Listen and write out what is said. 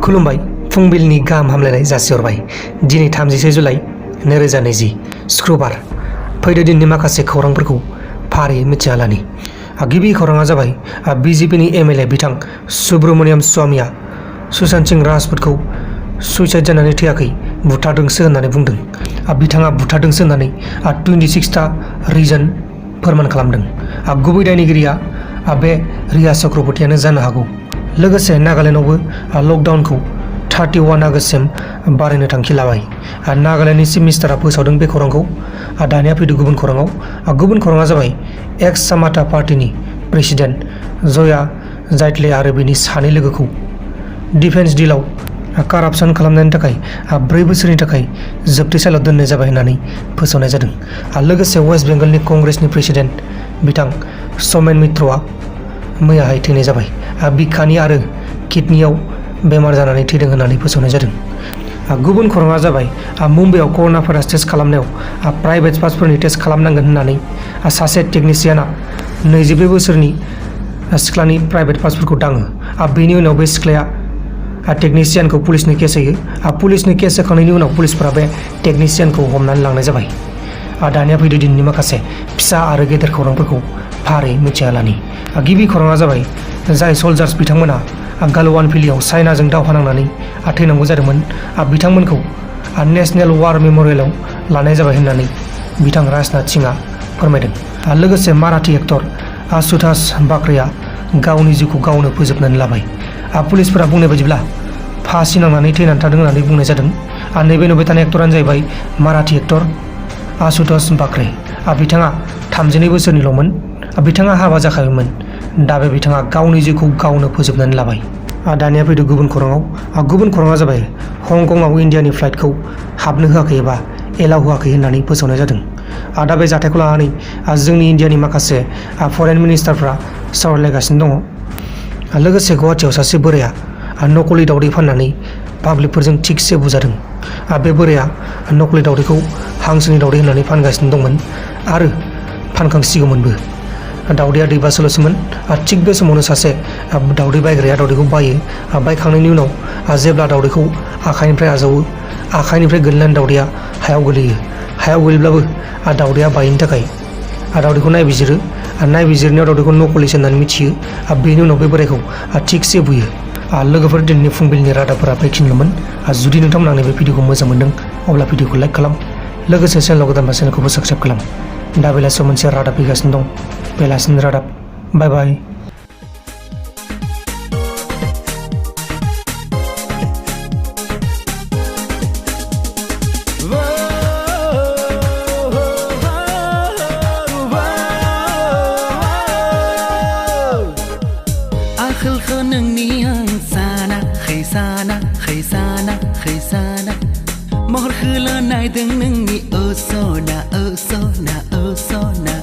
खुलुमबाय फुंबिलिनि गाहाम हामलायनाय जासिहरबाय। दिनै 30 जुलाइ 2020 शुक्रबार। फैदो दिननि माखासे खौरांफोरखौ फारियै मिथिना लानि। गिबि खौराङा जाबाय बिजेपिनि एमएलए बिथां सुब्रमण्यम स्वामीआ सुशांत सिंह राजपुतखौ सुइसाइड जानानै थैयाखै बुथारदोंसो होननानै बुंदों। बिथाङा बुथारदोंसो होननानै 26टा रिजन फोरमान खालामदों। गुबै दायनिगिरिया बे रिया चक्रवर्तीयानो जानो हागौ। लोगोसे नागालेण्डआवबो लकडाउनखौ 31 आगस्तसिम बारायनो थांखि लाबाय। नागालेण्डनि चिफ मिनिस्टारा फोसावदों बे खौरांखौ। दानिया फैदो गुबुन खौराङाव। गुबुन खौराङा जाबाय एक्स सामाता पार्टीनि प्रेसिडेन्ट जया जाइटले आरो बिनि सानै लोगोखौ डिफेन्स डिलाव कारापसन खालामनायनि थाखाय 4 बोसोरनि थाखाय जोबथेसालियाव दोननाय जाबाय होननानै फोसावनाय जादों। लोगोसे वेस्ट बेंगलनि कंग्रेसनि प्रेसिडेन्ट बिथां समेन मित्रआ मैयाहाय थैनाय जाबाय। बिखानि आरो किडनियाव बेमार जानानै थैदों होननानै फोसावनाय जादों। गुबुन खौराङा जाबाय मुम्बाइआव कर'ना भाइरास टेस्ट खालामनायाव प्राइभेट बासफोरनि टेस्ट खालामनांगोन होननानै सासे टेकनिशियाना 22 बोसोरनि सिख्लानि प्राइभेट बासफोरखौ दाङो। बेनि उनाव बे सिख्लाया टेकनिशियानखौ पुलिसनि केस होयो। पुलिसनि केस होखांनायनि उनाव पुलिसफोरा बे टेकनिशियानखौ हमनानै लांनाय जाबाय। दानिया फैदो दिननि माखासे फिसा आरो गेदेर खौरांफोरखौ फारियै मिथिना लानि। गिबि खौराङा जाबाय जाय सल्जार्स बिथांमोना गालवान भेलियाव चाइनाजों दावहा नांनानै थैनांगौ जादोंमोन बिथांमोनखौ नेशनेल वार मेम'रियेलाव लानाय जाबाय होननानै बिथां राजनाथ सिंहआ फोरमायदों। लोगोसे माराठी एक्टर आशुतोष बाक्रेया गावनि जिउखौ गावनो फोजोबनानै लाबाय। पुलिसफोरा बुंनाय बायदिब्ला फासि नांनानै थैनानै थादों होननानै बुंनाय जादों। नैबे नुबाय थानाय एक्टरानो जाहैबाय माराठी एक्टर आशुतोष बाक्रे। बिथाङा 32 बोसोरनिल'मोन। बिथाङा हाबा जाखाबायमोन। दा बे बिथाङा गावनि जिउखौ गावनो फोजोबनानै लाबाय। दानिया फैदो गुबुन खौराङाव। गुबुन खौराङा जाबाय हंकंआव इन्डियानि फ्लाइटखौ हाबनो होआखै एबा एलाउ होआखै होननानै फोसावनाय जादों। दा बे जाथायखौ लानानै जोंनि इन्डियानि माखासे फरेन मिनिस्टारफ्रा सावरायलायगासिनो दङ। लोगोसे गुवाहाटियाव सासे बोराया नकलि दावदै फाननानै पाब्लिकफोरजों थिगसे बुजादों। बे बोराया नकलि दावदैखौ हांसोनि दावदै होननानै फानगासिनो दंमोन आरो फानखांसिगौमोनबो। दावदैया दैबासोल'सोमोन। थिग बे समावनो सासे दावदै बायग्राया दावदैखौ बायो। बायखांनायनि उनाव जेब्ला दावदैखौ आखाइनिफ्राय आजावो, आखाइनिफ्राय गोलैनानै दावदैया हायाव गोलैयो। हायाव गोलैब्लाबो दावदैया बायैनि थाखाय दावदैखौ नायबिजिरो। नायबिजिरनायाव दावदैखौ नकलिसो होननानै मिथियो। बेनि उनाव बे बोरायखौ थिगसे बुयो। लोगोफोर, दिनैनि फुंबिलिनि रादाबफोरा बेखिनिल'मोन। जुदि नोंथांमोना आंनि बे भिडिअखौ मोजां मोनदों अब्ला भिडिअखौ लाइक खालाम। लोगोसे चेनेलाव गोदानबा चेनेलखौबो साबस्क्राइब खालाम। दा बेलासियाव मोनसे रादाब फैगासिनो दं। बेलासिनि रादाब। बाय बाय। आखलखौ नोंनि साना खैसाना खैसाना खैसाना महरखौल' नायदों नोंनि ओ सना ओ सना ओ सना